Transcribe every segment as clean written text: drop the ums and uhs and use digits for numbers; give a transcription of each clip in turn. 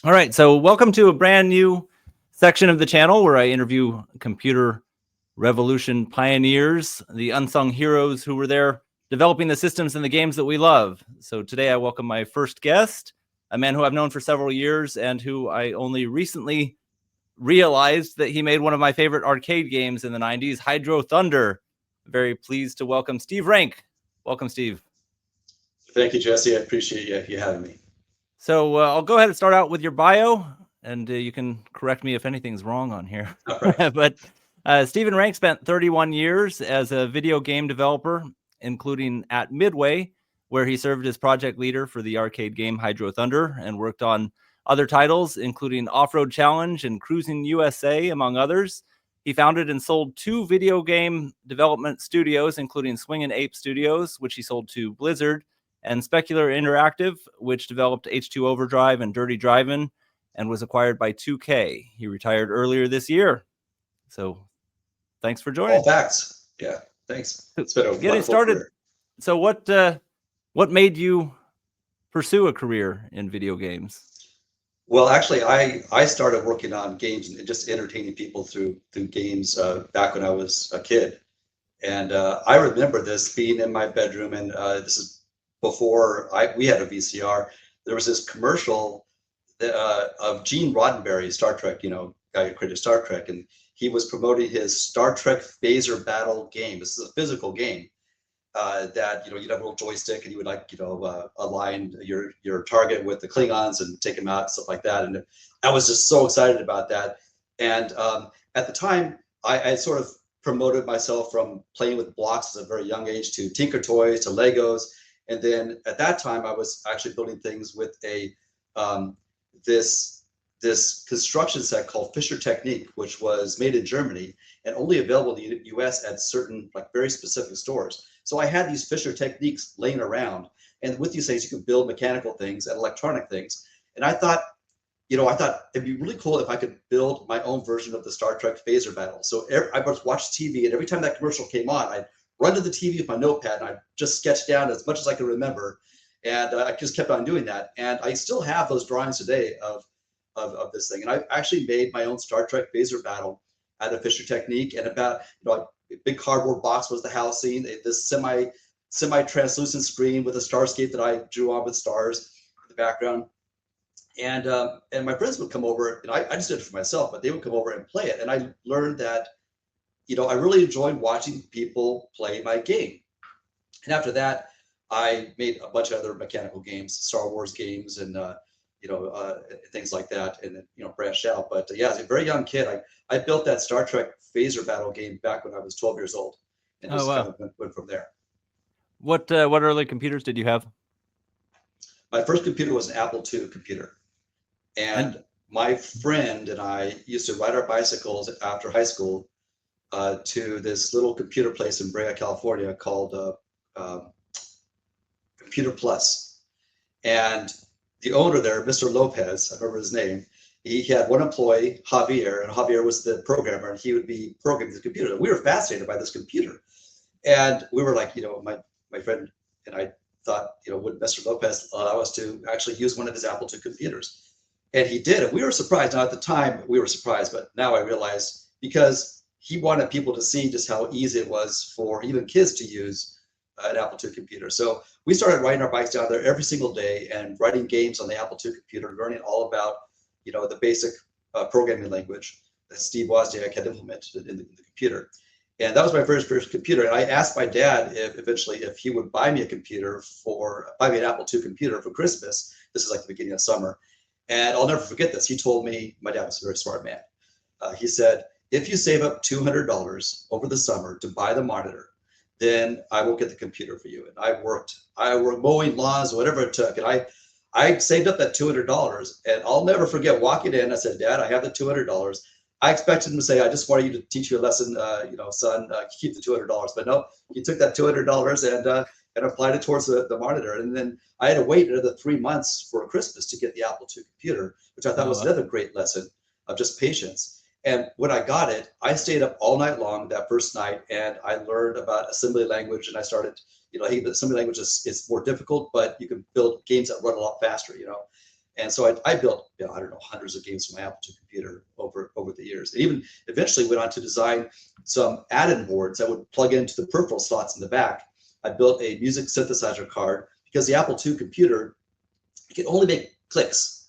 All right, so welcome to a brand new section of the channel where I interview computer revolution pioneers, the unsung heroes who were there developing the systems and the games that we love. So today I welcome my first guest, a man who I've known for several years and who I only recently realized that he made one of my favorite arcade games in the 90s, HydroThunder. Very pleased to welcome Steve Ranck. Welcome, Steve. Thank you, Jesse. I appreciate you having me. So I'll go ahead and start out with your bio, and you can correct me if anything's wrong on here. All right. But Steven Ranck spent 31 years as a video game developer, including at Midway, where he served as project leader for the arcade game HydroThunder and worked on other titles, including Offroad Challenge and Crusin USA, among others. He founded and sold 2 video game development studios, including Swing and Ape Studios, which he sold to Blizzard, and Specular Interactive, which developed H2Overdrive and Dirty Drivin, and was acquired by 2K. He retired earlier this year. So thanks for joining. All facts. Yeah, thanks. It's been a Getting started. Career. So what made you pursue a career in video games? Well, actually, I started working on games and just entertaining people through games back when I was a kid. And I remember this being in my bedroom, and this is before we had a VCR. There was this commercial of Gene Roddenberry, Star Trek, guy who created Star Trek, and he was promoting his Star Trek Phaser Battle game. This is a physical game that you'd have a little joystick, and you would align your target with the Klingons and take them out, stuff like that. And I was just so excited about that. And at the time, I sort of promoted myself from playing with blocks at a very young age to Tinker Toys to Legos. And then at that time, I was actually building things with this construction set called Fisher Technique, which was made in Germany and only available in the US at certain very specific stores. So I had these Fisher Techniques laying around, and with these things, you could build mechanical things and electronic things. And I thought it'd be really cool if I could build my own version of the Star Trek Phaser Battle. So I would watch TV, and every time that commercial came on, I'd run to the TV with my notepad, and I just sketched down as much as I could remember. And I just kept on doing that. And I still have those drawings today of this thing. And I actually made my own Star Trek Phaser Battle out of Fisher Technique. And about, a big cardboard box was the housing, this semi-translucent screen with a starscape that I drew on with stars in the background. And my friends would come over, and I just did it for myself, but they would come over and play it. And I learned that I really enjoyed watching people play my game. And after that, I made a bunch of other mechanical games, Star Wars games, and things like that, and then branched out. But yeah, as a very young kid, I built that Star Trek Phaser Battle game back when I was 12 years old, and just kind of went from there. What early computers did you have? My first computer was an Apple II computer, and my friend and I used to ride our bicycles after high school to this little computer place in Brea, California called Computer Plus. And the owner there, Mr. Lopez, I remember his name, he had one employee, Javier, and Javier was the programmer, and he would be programming the computer. And we were fascinated by this computer. And we were like, my friend and I thought, would Mr. Lopez allow us to actually use one of his Apple II computers? And he did. And we were surprised. Now, at the time, we were surprised, but now I realize because he wanted people to see just how easy it was for even kids to use an Apple II computer. So we started riding our bikes down there every single day and writing games on the Apple II computer, learning all about, the basic programming language that Steve Wozniak had implemented in the computer. And that was my first computer. And I asked my dad if he would buy me an Apple II computer for Christmas. This is like the beginning of summer. And I'll never forget this. He told me, my dad was a very smart man. He said, if you save up $200 over the summer to buy the monitor, then I will get the computer for you. And I worked mowing lawns, whatever it took. And I saved up that $200, and I'll never forget walking in. I said, Dad, I have the $200. I expected him to say, I just wanted you to teach you a lesson, son, keep the $200. But no, he took that $200 and applied it towards the monitor. And then I had to wait another 3 months for Christmas to get the Apple II computer, which I thought was another great lesson of just patience. And when I got it, I stayed up all night long that first night, and I learned about assembly language. And I started, the assembly language is more difficult, but you can build games that run a lot faster, And so I built, I don't know, hundreds of games for my Apple II computer over the years. And even eventually went on to design some add-in boards that would plug into the peripheral slots in the back. I built a music synthesizer card because the Apple II computer, it can only make clicks,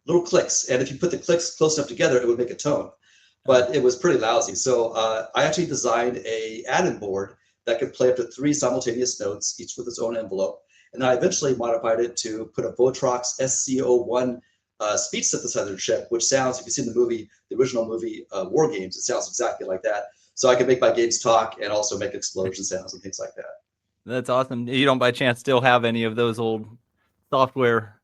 little clicks. And if you put the clicks close enough together, it would make a tone. But it was pretty lousy. So I actually designed a add-in board that could play up to 3 simultaneous notes, each with its own envelope. And then I eventually modified it to put a Votrox SC01 speech synthesizer chip, which sounds, if you've seen the movie, the original movie War Games, it sounds exactly like that. So I can make my games talk and also make explosion sounds and things like that. That's awesome. You don't by chance still have any of those old software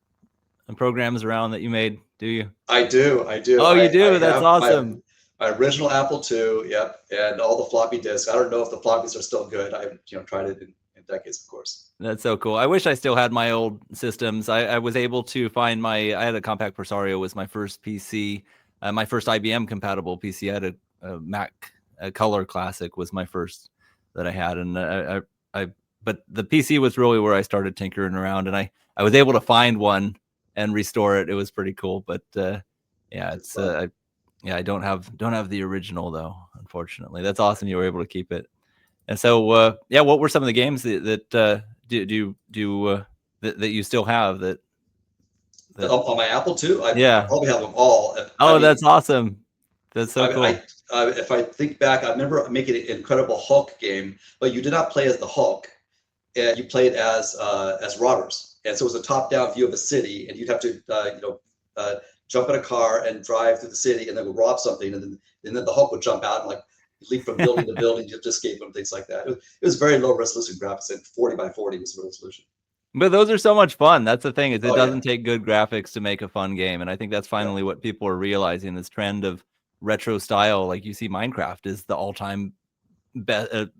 and programs around that you made, do you? I do. Oh, you do? That's awesome. My original Apple II, yep, and all the floppy disks. I don't know if the floppies are still good. I haven't tried it in decades, of course. That's so cool. I wish I still had my old systems. I was able to find I had a Compact Presario was my first PC, my first IBM compatible PC. I had a Mac, a Color Classic was my first that I had. And but the PC was really where I started tinkering around, and I was able to find one and restore it. It was pretty cool. But yeah, it's I don't have the original though, unfortunately. That's awesome. You were able to keep it. And so, yeah, what were some of the games that you still have that on my Apple II? Yeah. I probably have them all. Oh, that's awesome. That's so cool. If I think back, I remember making an Incredible Hulk game, but you did not play as the Hulk. You played as robbers, and so it was a top-down view of a city, and you'd have to jump in a car and drive through the city, and then go rob something, and then the Hulk would jump out and like leap from building to building to escape from things like that. It was very low resolution graphics, and 40 by 40 was the resolution. But those are so much fun. That's the thing, is it doesn't take good graphics to make a fun game, and I think that's finally what people are realizing. This trend of retro style, like you see, Minecraft is the all-time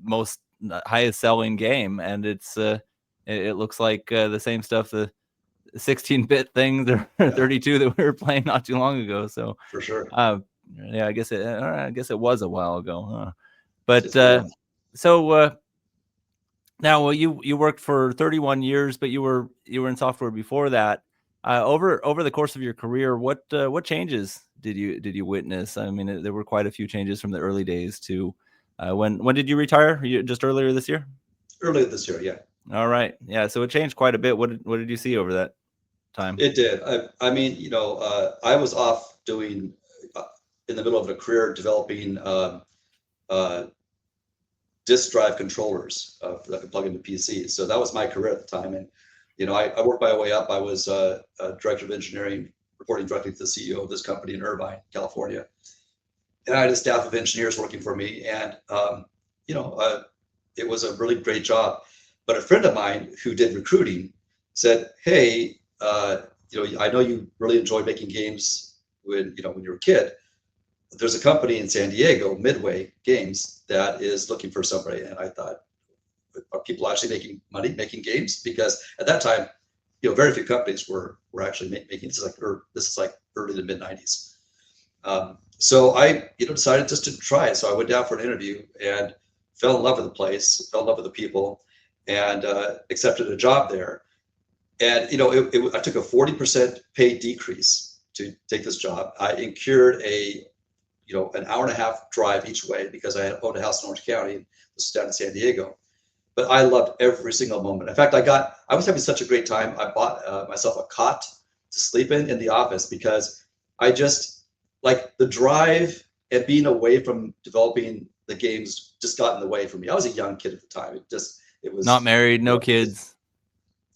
most highest selling game, and it's it looks like the same stuff the 16-bit things or 32 that we were playing not too long ago. So for sure. Yeah, I guess it was a while ago, huh? But so now you worked for 31 years, but you were in software before that. Over the course of your career, what changes did you witness? I mean, there were quite a few changes from the early days to when did you retire? Just earlier this year? Earlier this year, yeah. All right, yeah. So it changed quite a bit. What did you see over that time? It did. I mean, I was off doing in the middle of a career developing disk drive controllers that could plug into PCs. So that was my career at the time. And, I worked my way up. I was a director of engineering, reporting directly to the CEO of this company in Irvine, California. And I had a staff of engineers working for me. And, it was a really great job. But a friend of mine who did recruiting said, hey, I know you really enjoyed making games when you were a kid. There's a company in San Diego, Midway Games, that is looking for somebody. And I thought, are people actually making money making games? Because at that time, very few companies were actually making this is like early to mid 90s. So I decided just to try it. So I went down for an interview and fell in love with the place, fell in love with the people, and accepted a job there. And I took a 40% pay decrease to take this job. I incurred an hour and a half drive each way because I owned a house in Orange County. This is down in San Diego. But I loved every single moment. In fact, I was having such a great time. I bought myself a cot to sleep in the office because I just like the drive and being away from developing the games just got in the way for me. I was a young kid at the time. It was not married, no kids.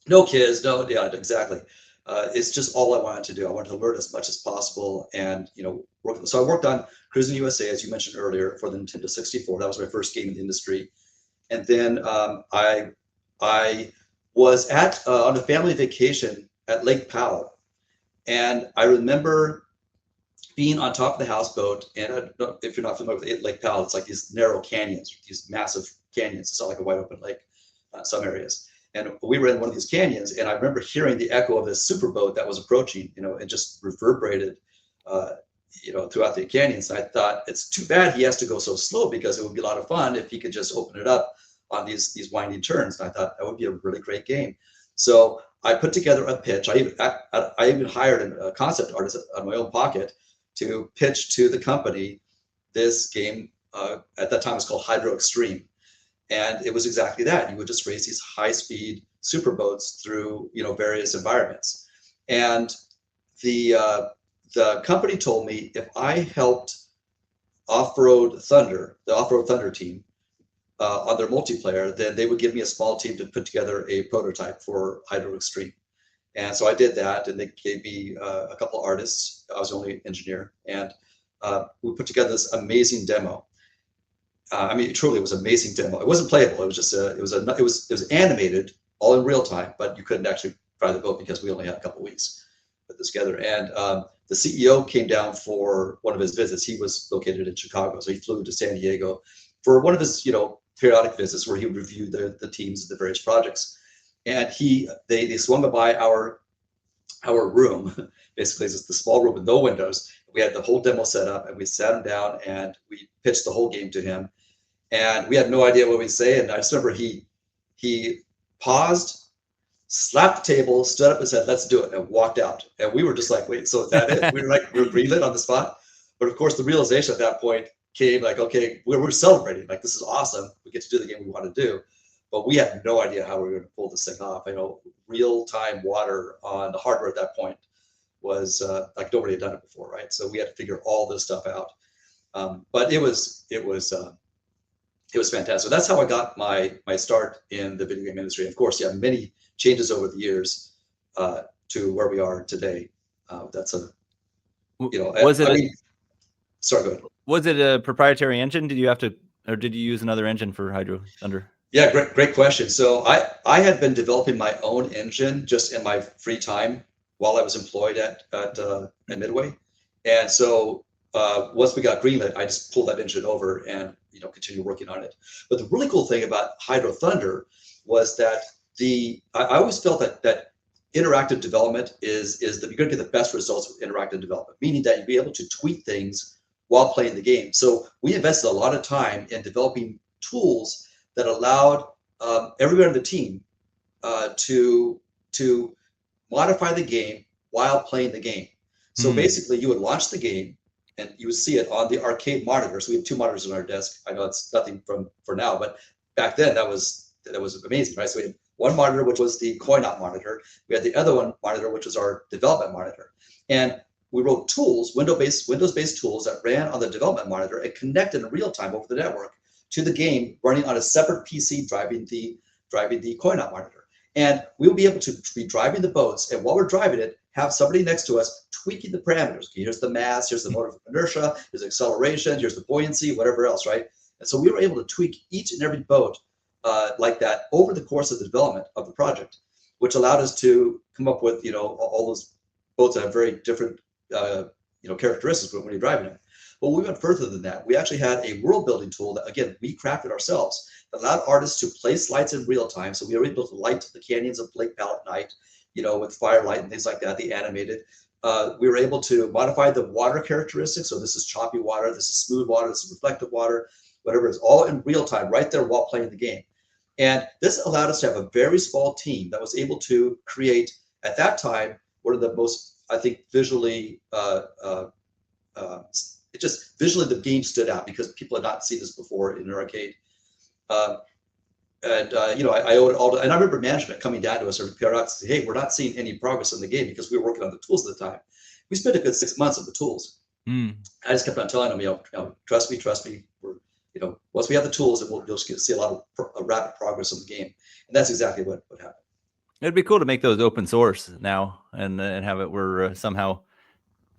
No kids, no, yeah, exactly. It's just all I wanted to do. I wanted to learn as much as possible, and work. So I worked on Crusin USA, as you mentioned earlier, for the Nintendo 64. That was my first game in the industry, and then I was on a family vacation at Lake Powell, and I remember being on top of the houseboat. And if you're not familiar with Lake Powell, it's like these narrow canyons, these massive canyons. It's not like a wide open lake, some areas. And we were in one of these canyons, and I remember hearing the echo of this superboat that was approaching, and just reverberated, throughout the canyons. And I thought, it's too bad he has to go so slow, because it would be a lot of fun if he could just open it up on these winding turns. And I thought that would be a really great game. So I put together a pitch. I even hired a concept artist out of my own pocket to pitch to the company this game. At that time, it was called Hydro Extreme, and it was exactly that. You would just race these high-speed superboats through various environments. And the company told me if I helped the Offroad Thunder team, on their multiplayer, then they would give me a small team to put together a prototype for Hydro Extreme. And so I did that, and they gave me a couple of artists. I was the only engineer, and we put together this amazing demo. I mean, it truly was an amazing demo. It wasn't playable. It was just it was animated all in real time, but you couldn't actually try the boat because we only had a couple of weeks to put this together. And the CEO came down for one of his visits. He was located in Chicago, so he flew to San Diego for one of his periodic visits where he would review the teams of the various projects. And they swung by our room. Basically, it's the small room with no windows. We had the whole demo set up, and we sat him down and we pitched the whole game to him. And we had no idea what we'd say. And I just remember he paused, slapped the table, stood up and said, "Let's do it," and walked out. And we were just like, "Wait, so is that it?" We were greenlit on the spot. But of course, the realization at that point came, like, okay, we're celebrating. Like, this is awesome. We get to do the game we want to do. But we had no idea how we were going to pull this thing off. Real-time water on the hardware at that point was like nobody had done it before, right? So we had to figure all this stuff out. But it was fantastic. So that's how I got my start in the video game industry. Of course, many changes over the years to where we are today. Sorry, go ahead. Was it a proprietary engine? Did you use another engine for HydroThunder? Yeah, great question. So I had been developing my own engine just in my free time while I was employed at Midway. And so once we got greenlit, I just pulled that engine over and continued working on it. But the really cool thing about HydroThunder was that I always felt that interactive development is that you're going to get the best results with interactive development, meaning that you'll be able to tweak things while playing the game. So we invested a lot of time in developing tools that allowed everyone on the team to modify the game while playing the game. So basically, you would launch the game, and you would see it on the arcade monitor. So we have two monitors on our desk. I know it's nothing for now, but back then that was amazing, right? So we had one monitor, which was the coin-op monitor. We had the other one monitor, which was our development monitor. And we wrote tools, Windows-based tools that ran on the development monitor and connected in real time over the network to the game running on a separate PC driving the coin-op monitor. And we will be able to be driving the boats, and while we're driving it, have somebody next to us tweaking the parameters. Okay, here's the mass, here's the motor inertia, here's the acceleration, here's the buoyancy, whatever else, right? And so we were able to tweak each and every boat like that over the course of the development of the project, which allowed us to come up with all those boats that have very different characteristics when you're driving them. But we went further than that. We actually had a world building tool that, again, we crafted ourselves that allowed artists to place lights in real time. So we were able to light the canyons of Lake Powell at night, with firelight and things like that, the animated. We were able to modify the water characteristics. So this is choppy water, this is smooth water, this is reflective water, whatever it is, all in real time right there while playing the game. And this allowed us to have a very small team that was able to create, at that time, one of the most, I think, visually, visually the game stood out because people had not seen this before in an arcade. I owe it all to, and I remember management coming down to us or periodically and say, "Hey, we're not seeing any progress in the game because we were working on the tools at the time." We spent a good 6 months of the tools. I just kept on telling them, trust me. We're, once we have the tools, you'll just see a lot of rapid progress in the game, and that's exactly what happened. It'd be cool to make those open source now and have it where somehow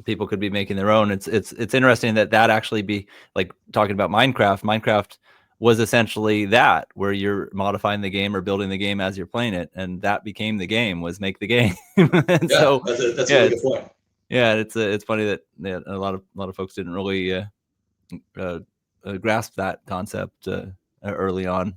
people could be making their own. It's interesting that actually be like talking about Minecraft. Minecraft was essentially that, where you're modifying the game or building the game as you're playing it, and that became the game, was make the game. And so that's a really good point. Yeah, it's funny that a lot of folks didn't really grasp that concept early on,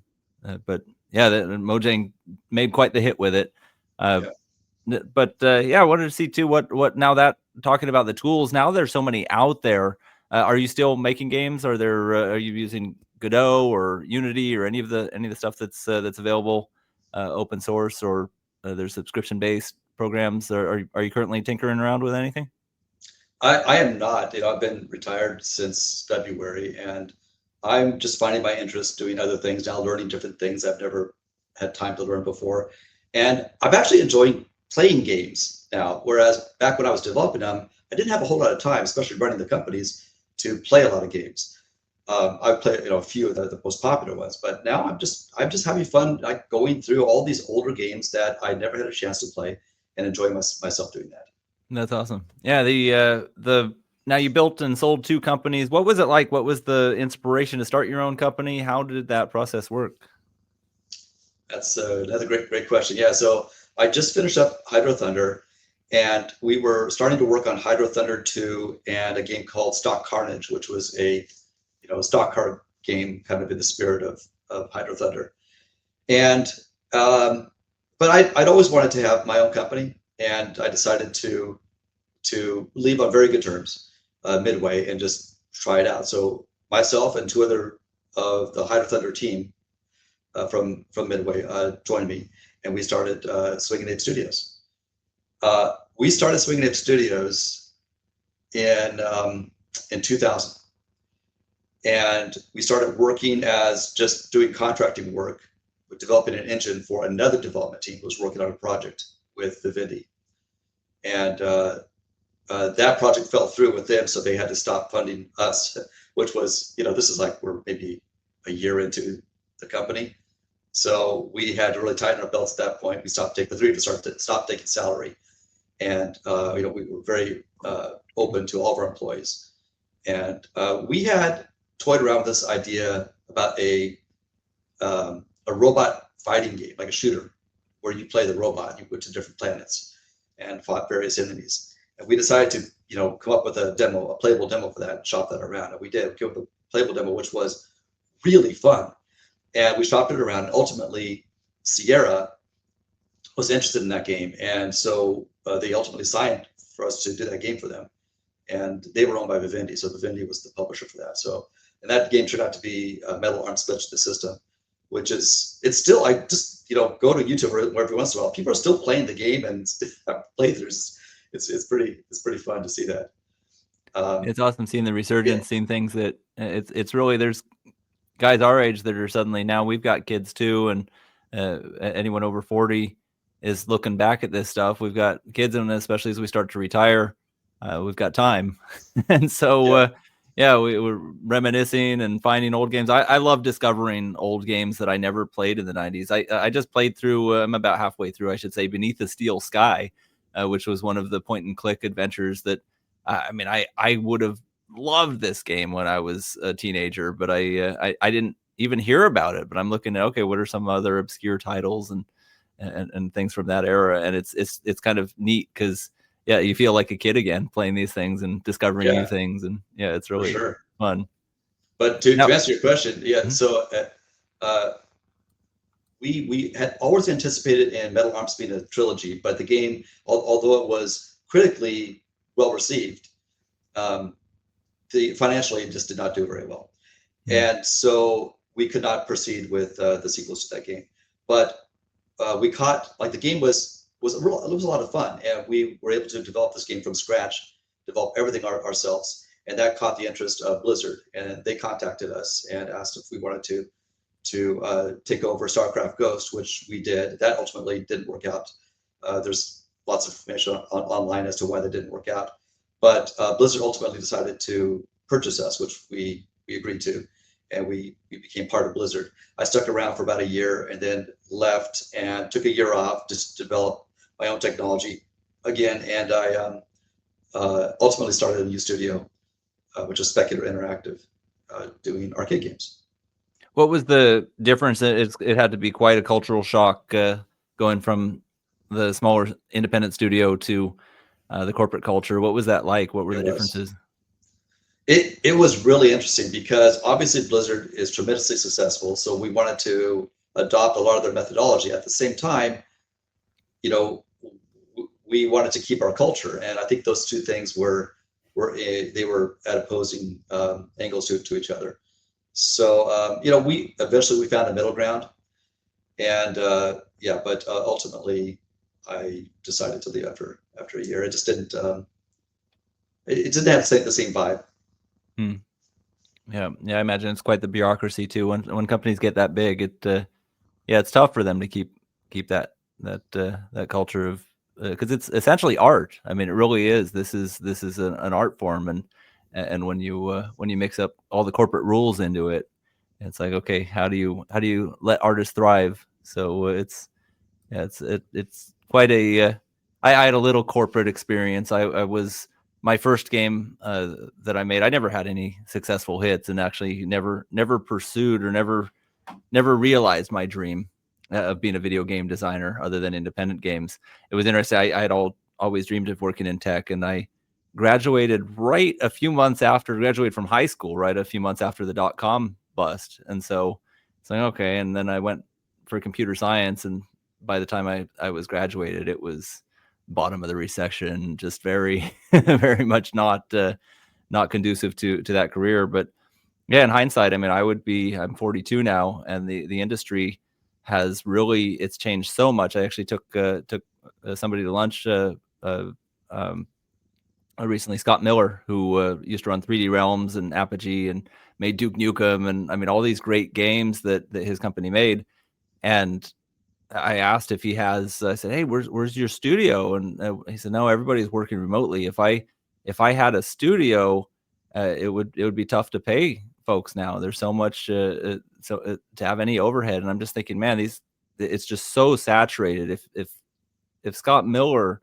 but Mojang made quite the hit with it. But I wanted to see too what now that talking about the tools, now there's so many out there. Are you still making games? Are you using Godot or Unity or any of the stuff that's available open source, or there's subscription-based programs. Are you currently tinkering around with anything? I am not. I've been retired since February, and I'm just finding my interest doing other things now, learning different things I've never had time to learn before. And I'm actually enjoying playing games now, whereas back when I was developing them, I didn't have a whole lot of time, especially running the companies, to play a lot of games. I've played, a few of the most popular ones, but now I'm just having fun, like going through all these older games that I never had a chance to play, and enjoying myself doing that. That's awesome. Yeah, the now you built and sold 2 companies. What was it like? What was the inspiration to start your own company? How did that process work? That's another great question. Yeah, so I just finished up HydroThunder, and we were starting to work on HydroThunder 2 and a game called Stock Carnage, which was a stock car game kind of in the spirit of HydroThunder. And but I'd always wanted to have my own company, and I decided to leave on very good terms, Midway, and just try it out. So myself and 2 other of the HydroThunder team from Midway joined me, and we started Swinging Ape Studios. We started Swinging Ape Studios in 2000, and we started working as just doing contracting work, with developing an engine for another development team who was working on a project with Vivendi. And that project fell through with them, so they had to stop funding us, which was, this is like we're maybe a year into the company. So we had to really tighten our belts at that point. We stopped taking, the 3 of us stopped taking salary. And, we were very open to all of our employees. And we had toyed around with this idea about a robot fighting game, like a shooter, where you play the robot, you went to different planets and fought various enemies. And we decided to, come up with a playable demo for that, and shop that around. And we did. We came up with a playable demo, which was really fun. And we shopped it around. And ultimately, Sierra was interested in that game, and so they ultimately signed for us to do that game for them. And they were owned by Vivendi, so Vivendi was the publisher for that. So, and that game turned out to be Metal Arms Glitch the System, which is, it's still, I just go to YouTube or every once in a while, people are still playing the game and have playthroughs. It's pretty fun to see that. It's awesome seeing the resurgence, seeing things that it's really, there's guys our age that are suddenly, now we've got kids too, and anyone over 40 is looking back at this stuff. We've got kids, and especially as we start to retire, we've got time. And so we're reminiscing and finding old games. I love discovering old games that I never played in the 90s. I just played through, I'm about halfway through, I should say, Beneath the Steel Sky, which was one of the point and click adventures that I would have loved this game when I was a teenager, but I didn't even hear about it. But I'm looking at, okay, what are some other obscure titles and things from that era, and it's kind of neat because you feel like a kid again playing these things and discovering new things, and it's really fun. But to answer your question, so we had always anticipated in Metal Arms being a trilogy, but the game, although it was critically well received, financially it just did not do very well. And so we could not proceed with the sequels to that game. But we caught, like, the game was a lot of fun, and we were able to develop this game from scratch, develop everything ourselves, and that caught the interest of Blizzard, and they contacted us and asked if we wanted to take over StarCraft Ghost, which we did. That ultimately didn't work out. There's lots of information online as to why that didn't work out, but Blizzard ultimately decided to purchase us, which we agreed to, and we became part of Blizzard. I stuck around for about a year and then left and took a year off just to develop my own technology again, and I ultimately started a new studio, which is Speculator Interactive, doing arcade games. What was the difference? It had to be quite a cultural shock going from the smaller independent studio to the corporate culture. What was that like? What were the differences? It was really interesting because obviously Blizzard is tremendously successful, so we wanted to adopt a lot of their methodology. At the same time, we wanted to keep our culture, and I think those two things were at opposing angles to each other. So we eventually found a middle ground, and but ultimately I decided to leave after a year. It just didn't. It didn't have the same vibe. Yeah, I imagine it's quite the bureaucracy too. When companies get that big, it's tough for them to keep that culture of, because it's essentially art. I mean, it really is. This is an art form, and when you mix up all the corporate rules into it, it's like, okay, how do you let artists thrive? So it's quite a. I had a little corporate experience. I was my first game that I made. I never had any successful hits, and actually never pursued or never realized my dream of being a video game designer other than independent games. It was interesting. I had always dreamed of working in tech, and I graduated graduated from high school, right a few months after the .com bust. And so it's like, okay. And then I went for computer science, and by the time I was graduated, it was bottom of the recession, just very, very much not conducive to that career. But yeah, in hindsight, I mean, I'm 42 now, and the industry has really, it's changed so much. I actually took somebody to lunch recently, Scott Miller, who used to run 3D Realms and Apogee and made Duke Nukem, and I mean, all these great games that his company made. And I asked if he has, I said, hey, where's your studio? And he said, no, everybody's working remotely. If I had a studio, it would be tough to pay folks now. There's so much to have any overhead. And I'm just thinking, man, it's just so saturated. If Scott Miller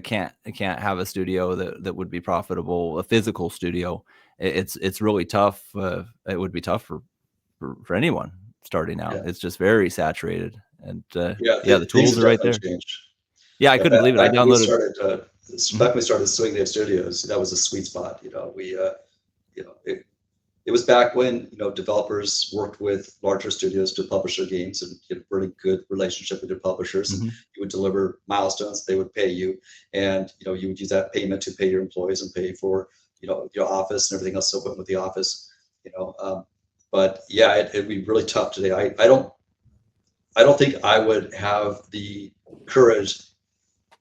can't have a studio that would be profitable, a physical studio, it's really tough. It would be tough for anyone starting out. It's just very saturated. And the tools are right there. Changed. Yeah, I couldn't believe it. I downloaded. Back when we started Swing Dave Studios, that was a sweet spot. It was back when developers worked with larger studios to publish their games and get a really good relationship with their publishers. And you would deliver milestones, they would pay you, and you would use that payment to pay your employees and pay for your office and everything else that went with the office. But yeah, it'd be really tough today. I don't think I would have the courage,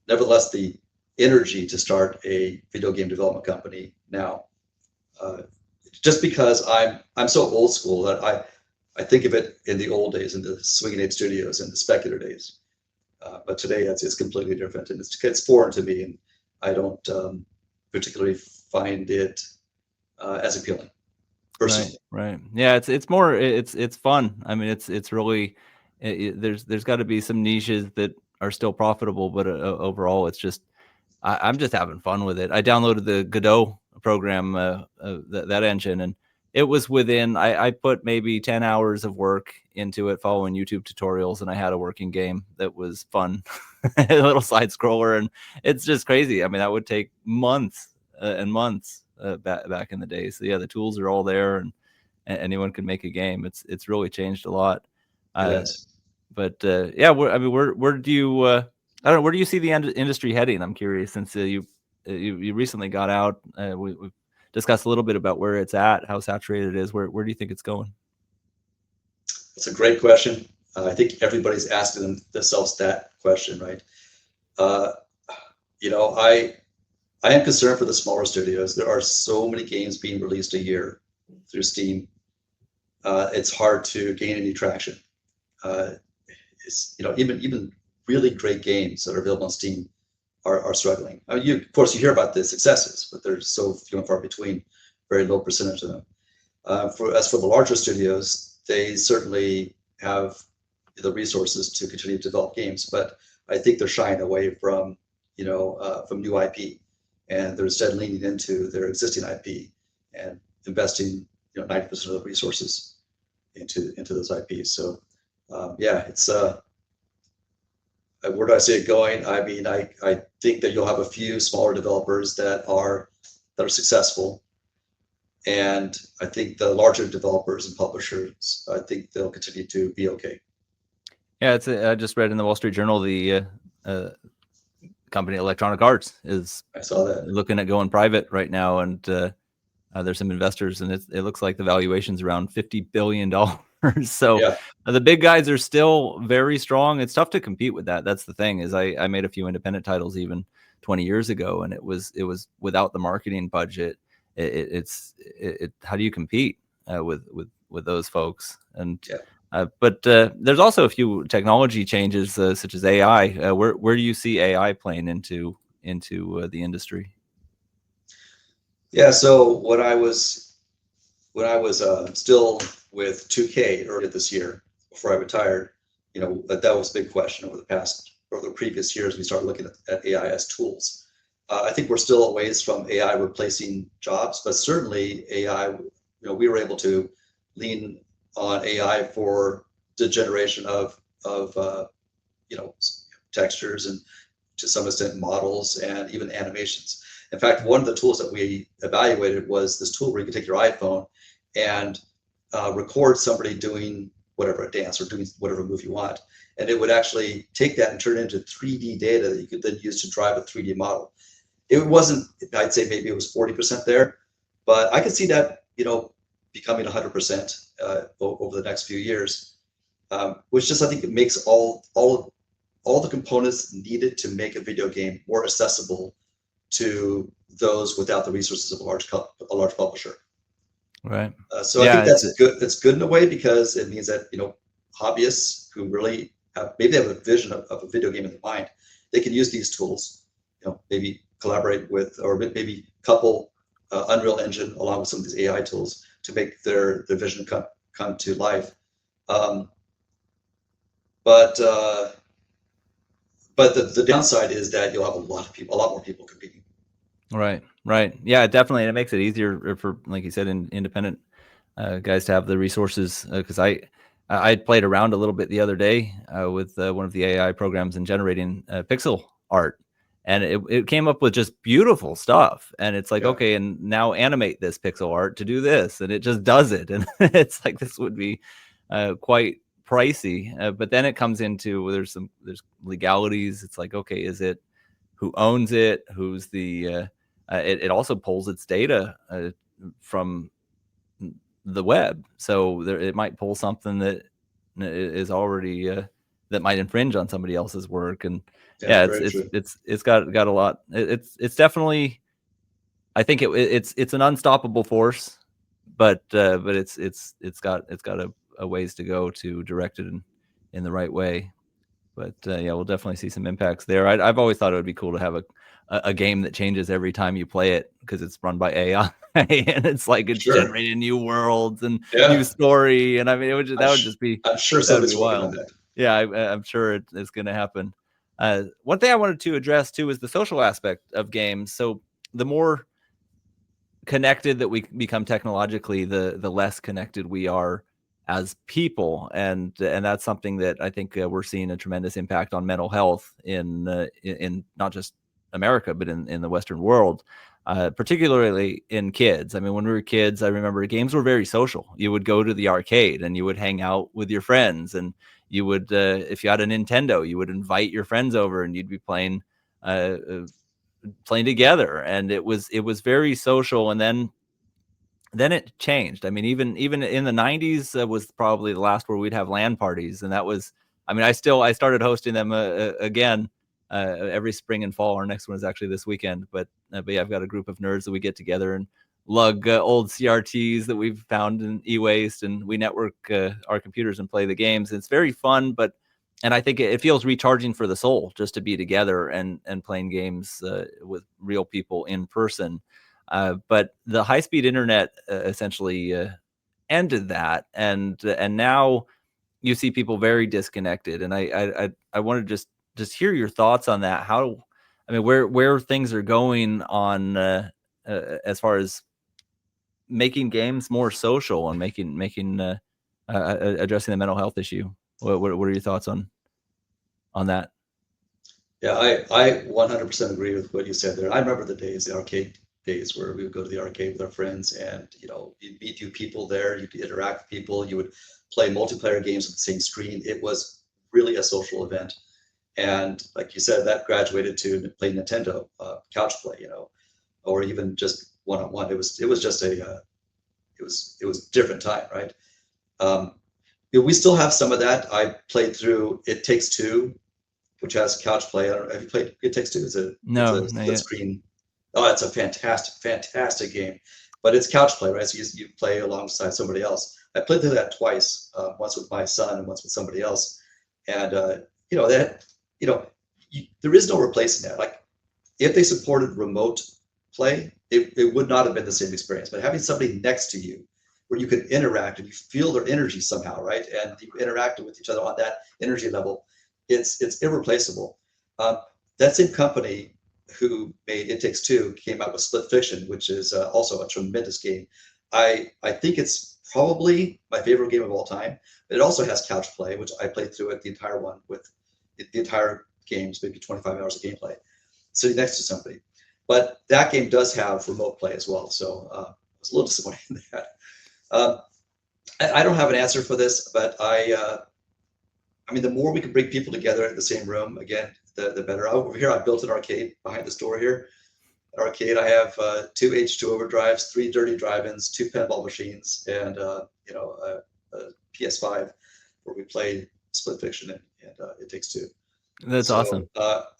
nevertheless the energy, to start a video game development company now. Just because I'm so old school that I think of it in the old days, in the Swinging Ape Studios and the Speculator days. But today it's completely different, and it's foreign to me, and I don't particularly find it as appealing. Personally. Right. Yeah, it's more, it's fun. I mean, it's really, there's got to be some niches that are still profitable, but overall, it's just, I'm just having fun with it. I downloaded the Godot program, that engine, and it was within, I put maybe 10 hours of work into it, following YouTube tutorials, and I had a working game that was fun, a little side scroller, and it's just crazy. I mean, that would take months and months back in the day. So yeah, the tools are all there, and anyone can make a game. It's really changed a lot. Yes. But yeah, where do you I don't know, where do you see the industry heading? I'm curious, since you recently got out. We've discussed a little bit about where it's at, how saturated it is. Where do you think it's going? It's a great question. I think everybody's asking themselves that question, right? I am concerned for the smaller studios. There are so many games being released a year through Steam. It's hard to gain any traction. Even really great games that are available on Steam are struggling. Of course, you hear about the successes, but they're so few and far between. Very low percentage of them. As for the larger studios, they certainly have the resources to continue to develop games, but I think they're shying away from new IP, and they're instead leaning into their existing IP and investing 90% of the resources into those IPs. So it's where do I see it going? I mean, I think that you'll have a few smaller developers that are successful, and I think the larger developers and publishers, I think they'll continue to be okay. Yeah, I just read in the Wall Street Journal, the company Electronic Arts is, I saw that, looking at going private right now, and there's some investors, and it looks like the valuation's around $50 billion. So Yeah. the big guys are still very strong. It's tough to compete with that. That's the thing, is I made a few independent titles even 20 years ago, and it was without the marketing budget. How do you compete with those folks? And but there's also a few technology changes such as AI. Where do you see AI playing into the industry? Yeah. So when I was still with 2K earlier this year, before I retired, that was a big question over the previous years. We started looking at AI as tools. I think we're still a ways from AI replacing jobs, but certainly AI, we were able to lean on AI for the generation of textures and to some extent models and even animations. In fact, one of the tools that we evaluated was this tool where you can take your iPhone and record somebody doing whatever, a dance or doing whatever move you want. And it would actually take that and turn it into 3D data that you could then use to drive a 3D model. It wasn't, I'd say maybe it was 40% there, but I could see that, becoming 100% over the next few years, which just, I think it makes all the components needed to make a video game more accessible to those without the resources of a large publisher. Right. So I think that's good. It's good in a way because it means that hobbyists who really maybe they have a vision of a video game in their mind, they can use these tools. Maybe collaborate with, or maybe couple Unreal Engine along with some of these AI tools to make their vision come to life. But the downside is that you'll have a lot more people competing. Right. Yeah, definitely. And it makes it easier for, like you said, independent guys to have the resources. Because I played around a little bit the other day with one of the AI programs and generating pixel art, and it came up with just beautiful stuff. And it's like, okay, and now animate this pixel art to do this, and it just does it. And it's like, this would be quite pricey. But then it comes into there's legalities. It's like, okay, is it who owns it? Who's the it also pulls its data from the web, so it might pull something that is already that might infringe on somebody else's work. And it's got a lot. It's definitely, I think it's an unstoppable force, but it's got a ways to go to direct it in the right way. But yeah, we'll definitely see some impacts there. I've always thought it would be cool to have a game that changes every time you play it because it's run by AI and it's like it's generating new worlds and new story. And I mean, that would just be, I'm sure somebody's working on that. Yeah, I'm sure it's going to happen. One thing I wanted to address too is the social aspect of games. So the more connected that we become technologically, the less connected we are as people, and that's something that I think we're seeing a tremendous impact on mental health in not just America but in the Western world, particularly in kids. I mean, when we were kids, I remember games were very social. You would go to the arcade and you would hang out with your friends, and you would if you had a Nintendo, you would invite your friends over and you'd be playing together, and it was very social. And then it changed. I mean, even in the 90s was probably the last where we'd have LAN parties. And that was, I mean, I started hosting them again every spring and fall. Our next one is actually this weekend. But yeah, I've got a group of nerds that we get together and lug old CRTs that we've found in e-waste, and we network our computers and play the games. And it's very fun, and I think it feels recharging for the soul just to be together and playing games with real people in person. But the high-speed internet essentially ended that, and now you see people very disconnected. And I want to just hear your thoughts on that. Where things are going on as far as making games more social and making addressing the mental health issue. What are your thoughts on that? Yeah, I 100% agree with what you said there. I remember the arcade days where we would go to the arcade with our friends, and you'd meet new people there, you'd interact with people, you would play multiplayer games on the same screen. It was really a social event. And like you said, that graduated to playing Nintendo, couch play, or even just one-on-one. It was just it was different time, right? we still have some of that. I played through It Takes Two, which has couch play. I don't know, have you played It Takes Two? It's No, a not split yet. screen. Oh, it's a fantastic game. But it's couch play, right? So you play alongside somebody else. I played through that twice, once with my son and once with somebody else. And there is no replacing that. Like, if they supported remote play, it would not have been the same experience. But having somebody next to you where you can interact and you feel their energy somehow, right? And you interacted with each other on that energy level, it's irreplaceable. That same company who made It Takes Two came out with Split Fiction, which is also a tremendous game. I think it's probably my favorite game of all time. But it also has couch play, which I played through it, the entire one, with the entire games, maybe 25 hours of gameplay, sitting next to somebody. But that game does have remote play as well, so I was a little disappointed in that. I don't have an answer for this, but I mean, the more we can bring people together in the same room, again, the better. Over here, I built an arcade behind this door here. An arcade, I have 2 H2Overdrives, 3 Dirty Drivins, 2 pinball machines, and a PS5 where we play Split Fiction and It Takes Two. That's awesome.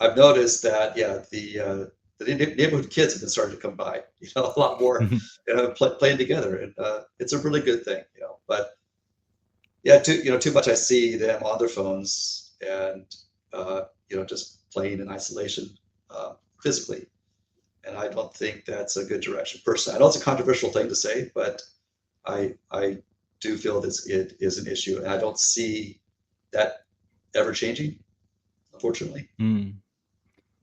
I've noticed that, yeah, the neighborhood kids have been starting to come by, a lot more, playing together, and it's a really good thing, But yeah, too much I see them on their phones and just playing in isolation physically, and I don't think that's a good direction. Personally, I know it's a controversial thing to say, but I do feel it is an issue, and I don't see that ever changing, unfortunately.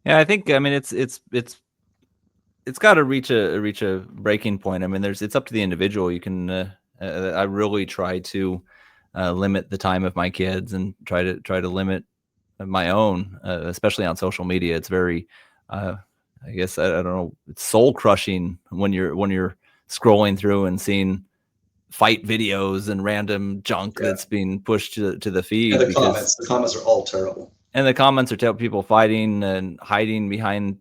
Yeah, I think, I mean, it's got to reach a breaking point. I mean, it's up to the individual. You can I really try to limit the time of my kids and try to limit my own, especially on social media. It's very I guess I don't know, it's soul crushing when you're scrolling through and seeing fight videos and random junk that's being pushed to the feed. And the comments are all terrible. And the comments are people fighting and hiding behind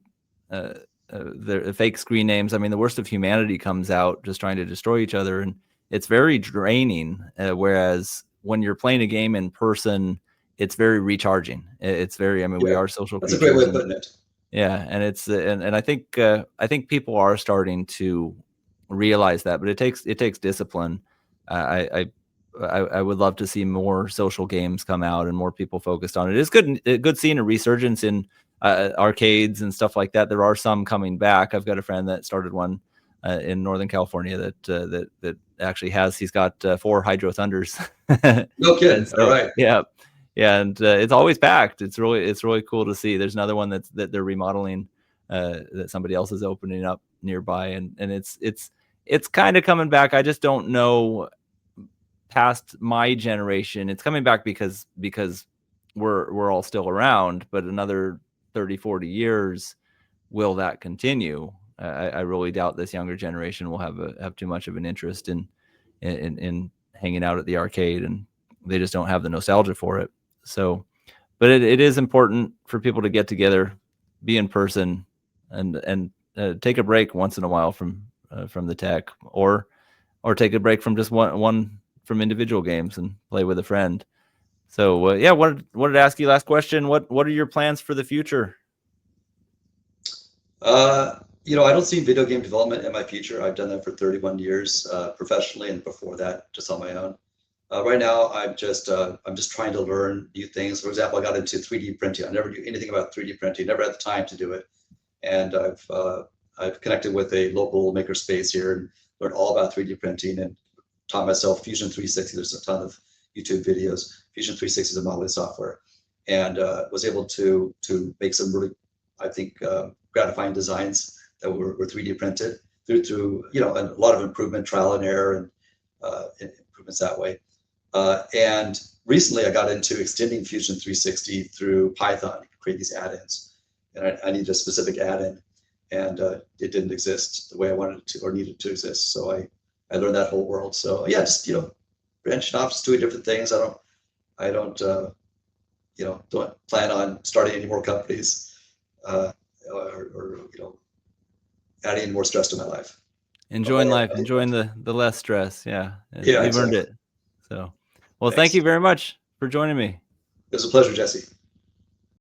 their fake screen names. I mean, the worst of humanity comes out, just trying to destroy each other, and it's very draining. Whereas when you're playing a game in person, it's very recharging. It's very, I mean, we are social creatures. That's a great way of putting it. Yeah, and it's and I think people are starting to realize that, but it takes discipline. I would love to see more social games come out and more people focused on it. It's good seeing a resurgence in arcades and stuff like that. There are some coming back. I've got a friend that started one in Northern California that actually he's got 4 HydroThunders. No kidding. So, all right. Yeah, and it's always packed. It's really cool to see. There's another one that they're remodeling that somebody else is opening up nearby, and it's kind of coming back. I just don't know past my generation. It's coming back because we're all still around, but another 30-40 years, will that continue? I really doubt this younger generation will have too much of an interest in hanging out at the arcade, and they just don't have the nostalgia for it. So, but it is important for people to get together, be in person, and take a break once in a while from the tech, or take a break from just one from individual games and play with a friend. So yeah, wanted to ask you last question. What are your plans for the future? I don't see video game development in my future. I've done that for 31 years professionally, and before that, just on my own. Right now, I'm just trying to learn new things. For example, I got into 3D printing. I never knew anything about 3D printing. Never had the time to do it, and I've connected with a local makerspace here and learned all about 3D printing and taught myself Fusion 360. There's a ton of YouTube videos. Fusion 360 is a modeling software, and was able to make some really, I think, gratifying designs that were 3D printed through a lot of improvement, trial and error, and improvements that way. And recently, I got into extending Fusion 360 through Python to create these add-ins, and I needed a specific add-in, and it didn't exist the way I wanted it to or needed to exist. So I learned that whole world. So yeah, just branching off, just doing different things. I don't plan on starting any more companies or adding any more stress to my life. Enjoying life, enjoying the less stress. Yeah, Yeah, you've earned it. So, Well, thank Thanks. you very much for joining me. It was a pleasure, Jesse.